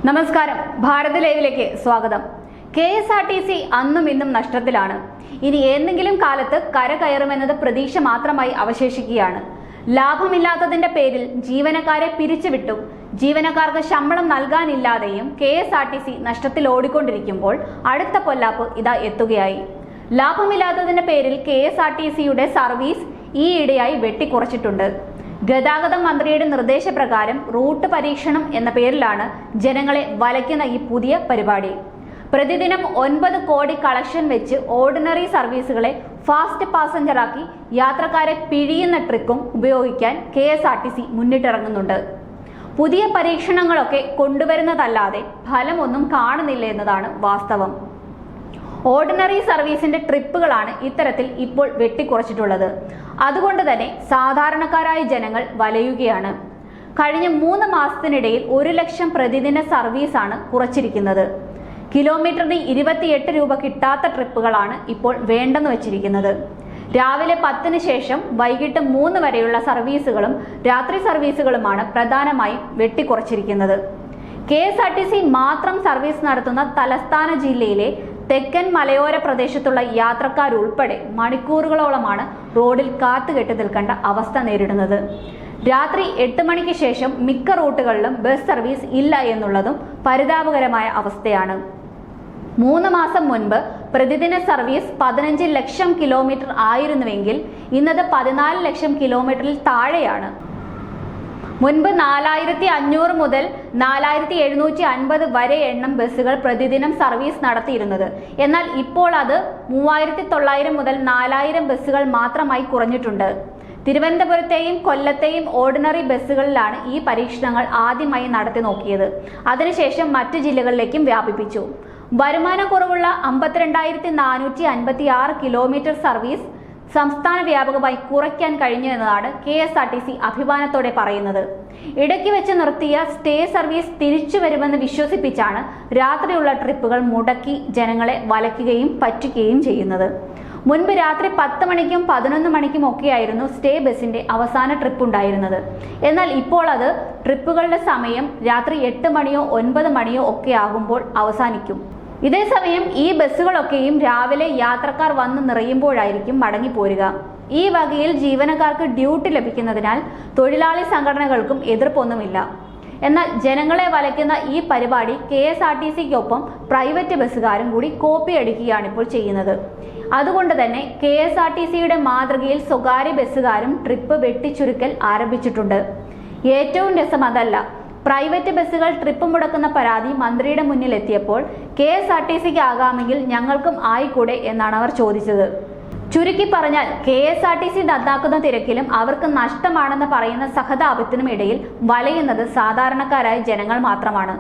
നമസ്കാരം, ഭാരത് ലൈവിലേക്ക് സ്വാഗതം. KSRTC അന്നും ഇന്നും നഷ്ടത്തിലാണ്. ഇനി ഏതെങ്കിലും കാലത്ത് കരകയറുമെന്നത് പ്രതീക്ഷ മാത്രമായി അവശേഷിക്കുകയാണ്. ലാഭമില്ലാത്തതിന്റെ പേരിൽ ജീവനക്കാരെ പിരിച്ചുവിട്ടും ജീവനക്കാർക്ക് ശമ്പളം നൽകാനില്ലാതെയും KSRTC നഷ്ടത്തിൽ ഓടിക്കൊണ്ടിരിക്കുമ്പോൾ അടുത്ത പൊല്ലാപ്പ് ഇതാ എത്തുകയായി. ലാഭമില്ലാത്തതിന്റെ പേരിൽ KSRTCയുടെ സർവീസ് ഈയിടെയായി വെട്ടിക്കുറച്ചിട്ടുണ്ട്. ഗതാഗത മന്ത്രിയുടെ നിർദ്ദേശപ്രകാരം റൂട്ട് പരീക്ഷണം എന്ന പേരിലാണ് ജനങ്ങളെ വലയ്ക്കുന്ന ഈ പുതിയ പരിപാടി. പ്രതിദിനം 9 കോടി കളക്ഷൻ വെച്ച് ഓർഡിനറി സർവീസുകളെ ഫാസ്റ്റ് പാസഞ്ചറാക്കി യാത്രക്കാരെ പിഴിയുന്ന ട്രിക്കും ഉപയോഗിക്കാൻ KSRTC മുന്നിട്ടിറങ്ങുന്നുണ്ട്. പുതിയ പരീക്ഷണങ്ങളൊക്കെ കൊണ്ടുവരുന്നതല്ലാതെ ഫലമൊന്നും കാണുന്നില്ല എന്നതാണ് വാസ്തവം. ഓർഡിനറി സർവീസിന്റെ ട്രിപ്പുകളാണ് ഇത്തരത്തിൽ ഇപ്പോൾ വെട്ടിക്കുറച്ചിട്ടുള്ളത്. അതുകൊണ്ട് തന്നെ സാധാരണക്കാരായ ജനങ്ങൾ വലയുകയാണ്. കഴിഞ്ഞ 3 മാസത്തിനിടയിൽ 1 ലക്ഷം പ്രതിദിന സർവീസാണ് കുറച്ചിരിക്കുന്നത്. കിലോമീറ്ററിന് 28 രൂപ കിട്ടാത്ത ട്രിപ്പുകളാണ് ഇപ്പോൾ വേണ്ടെന്ന് വെച്ചിരിക്കുന്നത്. രാവിലെ 10-ന് ശേഷം വൈകിട്ട് 3 വരെയുള്ള സർവീസുകളും രാത്രി സർവീസുകളുമാണ് പ്രധാനമായും വെട്ടിക്കുറച്ചിരിക്കുന്നത്. KSRTC മാത്രം സർവീസ് നടത്തുന്ന തലസ്ഥാന ജില്ലയിലെ തെക്കൻ മലയോര പ്രദേശത്തുള്ള യാത്രക്കാരുൾപ്പെടെ മണിക്കൂറുകളോളമാണ് റോഡിൽ കാത്തുകെട്ടി നിൽക്കേണ്ട അവസ്ഥ നേരിടുന്നത്. രാത്രി 8 മണിക്ക് ശേഷം മിക്ക റൂട്ടുകളിലും ബസ് സർവീസ് ഇല്ല എന്നുള്ളതും പരിതാപകരമായ അവസ്ഥയാണ്. 3 മാസം മുൻപ് പ്രതിദിന സർവീസ് 15 ലക്ഷം കിലോമീറ്റർ ആയിരുന്നുവെങ്കിൽ ഇന്നത് 14 ലക്ഷം കിലോമീറ്ററിൽ താഴെയാണ്. മുൻപ് 4500 മുതൽ 4750 വരെ എണ്ണം ബസ്സുകൾ പ്രതിദിനം സർവീസ് നടത്തിയിരുന്നത്. എന്നാൽ ഇപ്പോൾ അത് 3900 മുതൽ 4000 ബസ്സുകൾ മാത്രമായി കുറഞ്ഞിട്ടുണ്ട്. തിരുവനന്തപുരത്തെയും കൊല്ലത്തെയും ഓർഡിനറി ബസ്സുകളിലാണ് ഈ പരീക്ഷണങ്ങൾ ആദ്യമായി നടത്തി നോക്കിയത്. അതിനുശേഷം മറ്റു ജില്ലകളിലേക്കും വ്യാപിപ്പിച്ചു. വരുമാനക്കുറവുള്ള 52,456 കിലോമീറ്റർ സർവീസ് സംസ്ഥാന വ്യാപകമായി കുറയ്ക്കാൻ കഴിഞ്ഞു എന്നതാണ് KSRTC അഭിമാനത്തോടെ പറയുന്നത്. ഇടയ്ക്ക് വെച്ച് നിർത്തിയ സ്റ്റേ സർവീസ് തിരിച്ചു വരുമെന്ന് വിശ്വസിപ്പിച്ചാണ് രാത്രിയുള്ള ട്രിപ്പുകൾ മുടക്കി ജനങ്ങളെ വലയ്ക്കുകയും പറ്റിക്കുകയും ചെയ്യുന്നത്. മുൻപ് രാത്രി 10 മണിക്കും 11 മണിക്കും ഒക്കെയായിരുന്നു സ്റ്റേ ബസിന്റെ അവസാന ട്രിപ്പ് ഉണ്ടായിരുന്നത്. എന്നാൽ ഇപ്പോൾ അത് ട്രിപ്പുകളുടെ സമയം രാത്രി 8 മണിയോ 9 മണിയോ ഒക്കെ ആകുമ്പോൾ അവസാനിക്കും. ഇതേസമയം ഈ ബസ്സുകളൊക്കെയും രാവിലെ യാത്രക്കാർ വന്ന് നിറയുമ്പോഴായിരിക്കും മടങ്ങിപ്പോരുക. ഈ വകയിൽ ജീവനക്കാർക്ക് ഡ്യൂട്ടി ലഭിക്കുന്നതിനാൽ തൊഴിലാളി സംഘടനകൾക്കും എതിർപ്പൊന്നുമില്ല. എന്നാൽ ജനങ്ങളെ വലയ്ക്കുന്ന ഈ പരിപാടി KSRTCക്കൊപ്പം പ്രൈവറ്റ് ബസ്സുകാരും കൂടി കോപ്പി അടിക്കുകയാണ് ഇപ്പോൾ ചെയ്യുന്നത്. അതുകൊണ്ട് തന്നെ KSRTCയുടെ മാതൃകയിൽ സ്വകാര്യ ബസ്സുകാരും ട്രിപ്പ് വെട്ടിച്ചുരുക്കൽ ആരംഭിച്ചിട്ടുണ്ട്. ഏറ്റവും രസം അതല്ല, പ്രൈവറ്റ് ബസ്സുകൾ ട്രിപ്പ് മുടക്കുന്ന പരാതി മന്ത്രിയുടെ മുന്നിൽ എത്തിയപ്പോൾ KSRTCക്ക് ആകാമെങ്കിൽ ഞങ്ങൾക്കും ആയിക്കൂടെ എന്നാണ് അവർ ചോദിച്ചത്. ചുരുക്കി പറഞ്ഞാൽ KSRTC നന്നാക്കുന്ന തിരക്കിലും അവർക്ക് നഷ്ടമാണെന്ന് പറയുന്ന സഹതാപത്തിനും ഇടയിൽ വലയുന്നത് സാധാരണക്കാരായ ജനങ്ങൾ മാത്രമാണ്.